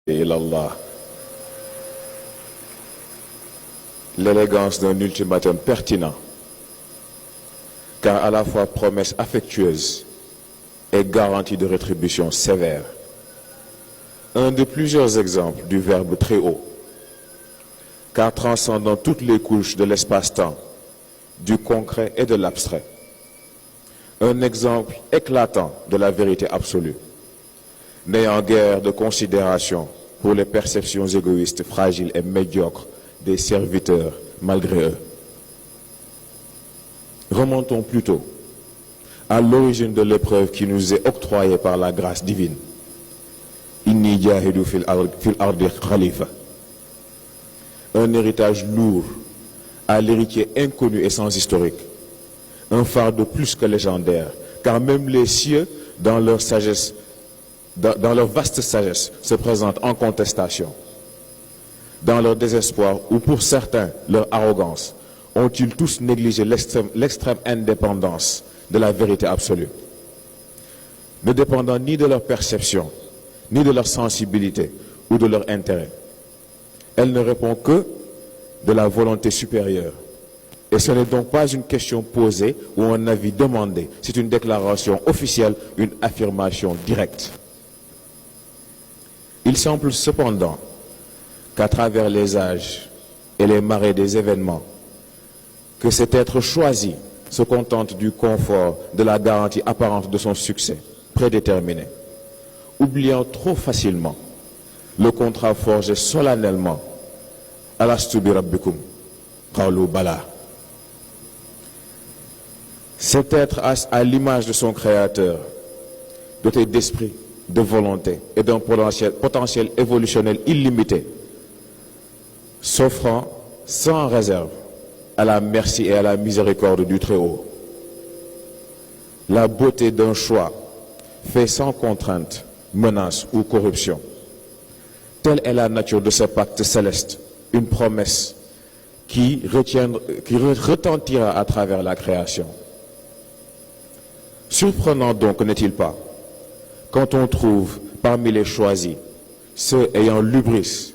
ilallah. L'élégance d'un ultimatum pertinent, car à la fois promesse affectueuse et garantie de rétribution sévère. Un de plusieurs exemples du verbe très haut, car transcendant toutes les couches de l'espace-temps, du concret et de l'abstrait. Un exemple éclatant de la vérité absolue, n'ayant guère de considération pour les perceptions égoïstes, fragiles et médiocres des serviteurs malgré eux. Remontons plutôt à l'origine de l'épreuve qui nous est octroyée par la grâce divine. Inni jahidu fil ardi khalifa. Un héritage lourd à l'héritier inconnu et sans historique. Un fardeau plus que légendaire, car même les cieux, dans leur sagesse, dans leur vaste sagesse, se présentent en contestation. Dans leur désespoir, ou pour certains, leur arrogance, ont-ils tous négligé l'extrême indépendance de la vérité absolue, ne dépendant ni de leur perception, ni de leur sensibilité ou de leur intérêt. Elle ne répond que de la volonté supérieure. Et ce n'est donc pas une question posée ou un avis demandé, c'est une déclaration officielle, une affirmation directe. Il semble cependant qu'à travers les âges et les marées des événements, que cet être choisi se contente du confort, de la garantie apparente de son succès, prédéterminé, oubliant trop facilement le contrat forgé solennellement Alastu bi rabbikum qalu bala. Cet être à l'image de son créateur, doté d'esprit, de volonté et d'un potentiel évolutionnel illimité, s'offrant sans réserve à la merci et à la miséricorde du Très-Haut. La beauté d'un choix fait sans contrainte, menace ou corruption. Telle est la nature de ce pacte céleste, une promesse qui retentira à travers la création. Surprenant donc, n'est-il pas, quand on trouve parmi les choisis ceux ayant l'hubris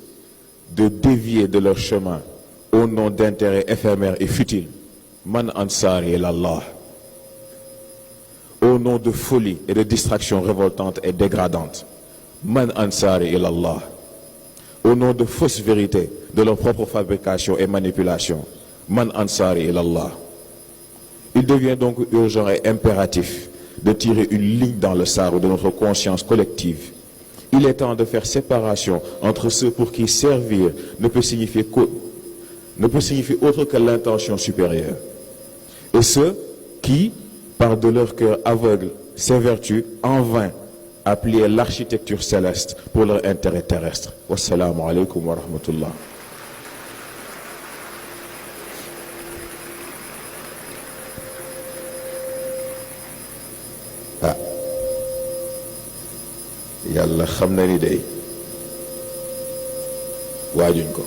de dévier de leur chemin au nom d'intérêts éphémères et futiles, man ansari ilallah, au nom de folie et de distractions révoltantes et dégradantes, man ansari ilallah, au nom de fausses vérités, de leur propre fabrication et manipulation, man ansari ilallah. Il devient donc urgent et impératif de tirer une ligne dans le sable de notre conscience collective. Il est temps de faire séparation entre ceux pour qui servir ne peut signifier autre que l'intention supérieure, et ceux qui, par de leur cœur aveugle, s'évertuent en vain à plier l'architecture céleste pour leur intérêt terrestre. Wassalamu alaikum wa rahmatullah. Yàlla xam na ni day waajuñu ko